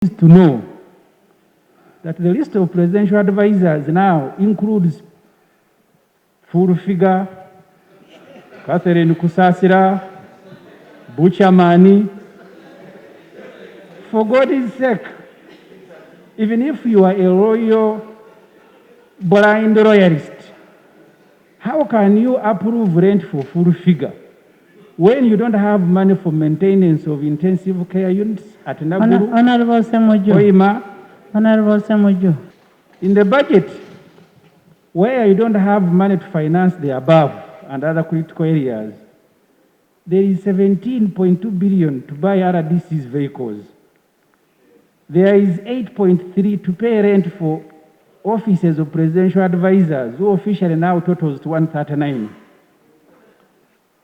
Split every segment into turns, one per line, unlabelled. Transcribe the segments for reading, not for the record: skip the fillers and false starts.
to know that the list of presidential advisors now includes Full Figure, Catherine Kusasira, Buchamani. For God's sake, even if you are a royal blind royalist, how can you approve rent for Full Figure when you don't have money for maintenance of intensive care units at Naguru?
Honorable Semujju.
Oima,
Honorable Semujju.
in the budget, where you don't have money to finance the above and other critical areas, there is 17.2 billion to buy RDC's vehicles. There is 8.3 to pay rent for offices of presidential advisors, who officially now totals to 139.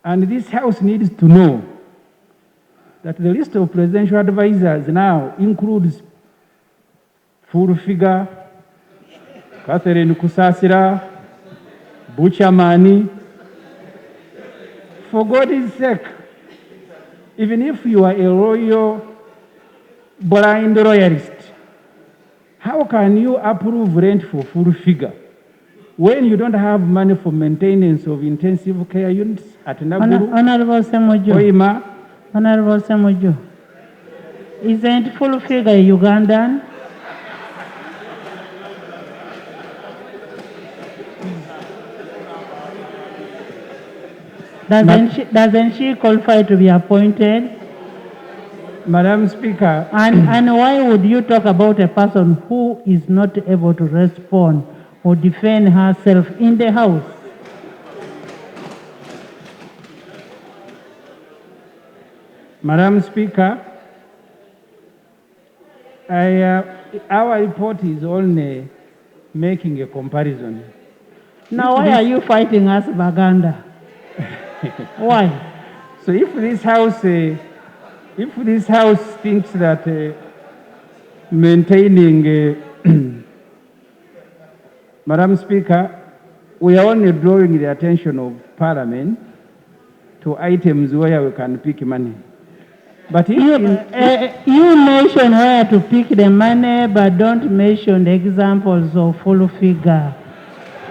And this House needs to know that the list of presidential advisors now includes Full Figure, Catherine Kusasira, Buchamani. For God's sake, even if you are a royal blind royalist, how can you approve rent for Full Figure when you don't have money for maintenance of intensive care units at Naguru?
Honorable Semujju.
Oima,
Honorable Semujju. Isn't Full Figure Ugandan? Doesn't she qualify to be appointed?
Madam Speaker.
And why would you talk about a person who is not able to respond or defend herself in the House?
Madam Speaker, our report is only making a comparison.
Now, why are you fighting us, Baganda? Why?
So if this House thinks that maintaining, Madam Speaker, we are only drawing the attention of Parliament to items where we can pick money. But if
you mention where to pick the money, but don't mention the examples of Full Figure.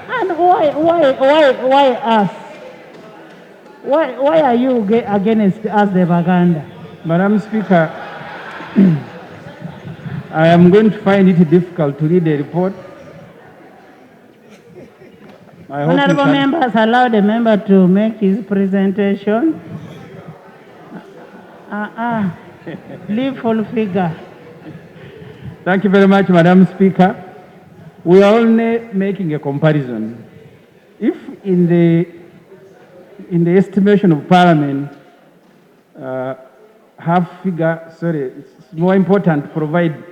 And why us? Why are you against us, the Baganda?
Madam Speaker, I am going to find it difficult to read the report.
Honorable members, allow the member to make his presentation. Leave Full Figure.
Thank you very much, Madam Speaker. We are only making a comparison. If in the estimation of Parliament, it's more important to provide,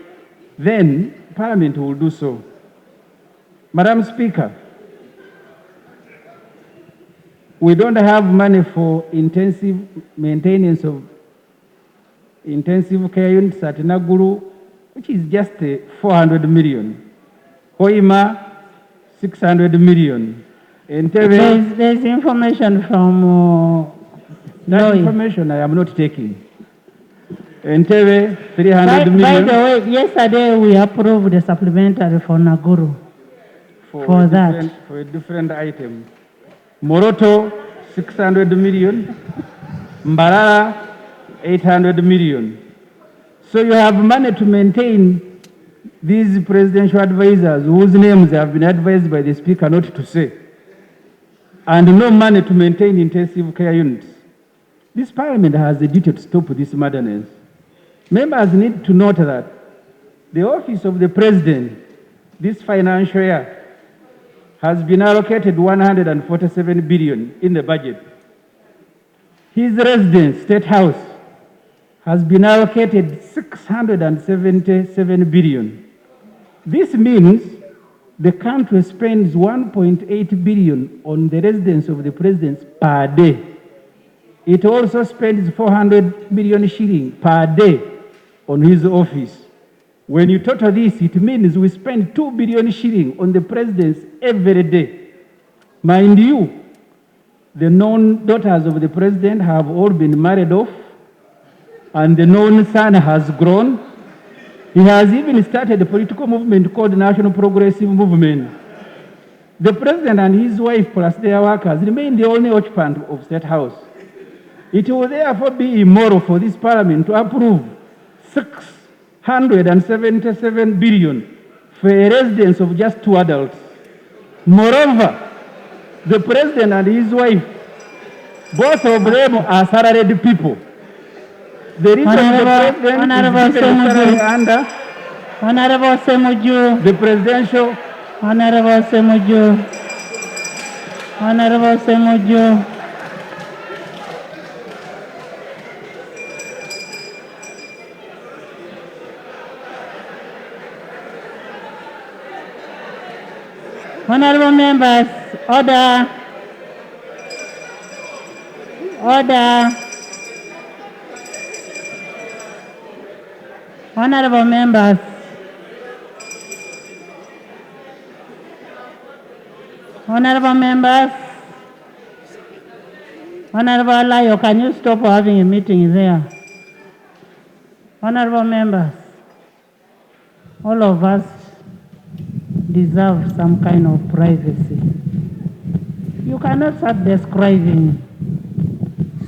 then Parliament will do so. Madam Speaker, we don't have money for intensive maintenance of intensive care units at Naguru, which is just 400 million. Hoima, 600 million.
There's information from
that information I am not taking. Entebbe, 300 million.
By the way, yesterday we approved the supplementary for Naguru. For
a different item. Moroto, 600 million. Mbarara, 800 million. So you have money to maintain these presidential advisors whose names have been advised by the Speaker not to say, and no money to maintain intensive care units. This Parliament has a duty to stop this madness. Members need to note that the office of the President this financial year has been allocated 147 billion in the budget. His residence, State House, has been allocated 677 billion. This means the country spends 1.8 billion on the residence of the president per day. It also spends 400 million shillings per day on his office. When you total this, it means we spend 2 billion shillings on the presidents every day. Mind you, the known daughters of the president have all been married off, and the known son has grown. He has even started a political movement called National Progressive Movement. The president and his wife plus their workers remain the only occupant of State House. It will therefore be immoral for this parliament to approve 677 billion for a residence of just 2 adults. Moreover, the president and his wife, both of them are salaried people. The reason the president is given a salary under
Honorable Semujju,
the presidential.
Honorable Semujju, Honorable Semujju. Honorable members, order. Order. Honorable members. Honorable members. Honorable Alayo, can you stop having a meeting there? Honorable members, all of us deserve some kind of privacy. You cannot start describing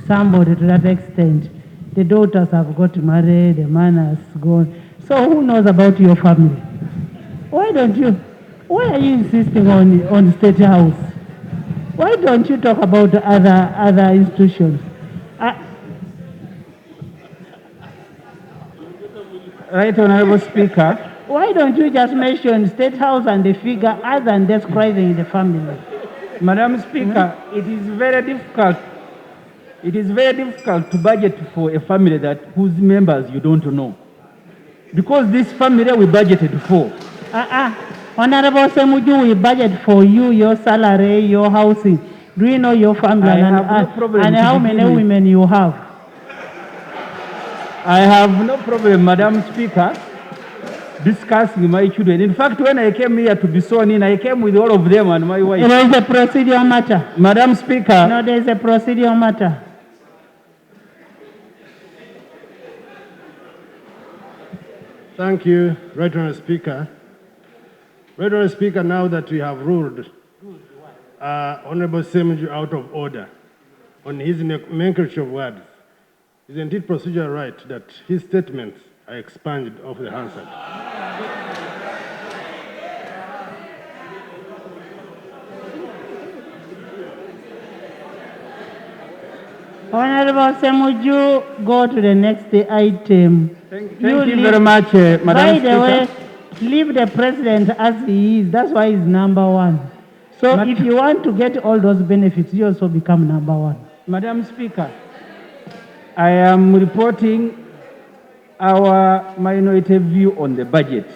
somebody to that extent. The daughters have got married, the man has gone. So who knows about your family? Why are you insisting on State House? Why don't you talk about other institutions?
Right, Honorable Speaker.
Why don't you just mention State House and the figure other than describing the family?
Madam Speaker, it is very difficult. It is very difficult to budget for a family whose members you don't know. Because this family we budgeted for.
Honorable Semujju, we budget for you, your salary, your housing. Do you know your family and how many women you have?
I have no problem, Madam Speaker, discussing my children. In fact, when I came here to be sworn in, I came with all of them and my wife.
There is a procedural matter.
Madam Speaker.
No, there is a procedural matter.
Thank you, Right Honourable Speaker. Right Honourable Speaker, now that we have ruled Honourable Semujju out of order on his nomenclature of words, isn't it procedural right that his statements are expunged off the Hansard?
Honorable Semujju, go to the next item.
Thank you very much, Madam
By
Speaker.
the way, leave the president as he is. That's why he's number one. So if you want to get all those benefits, you also become number one.
Madam Speaker, I am reporting our minority view on the budget.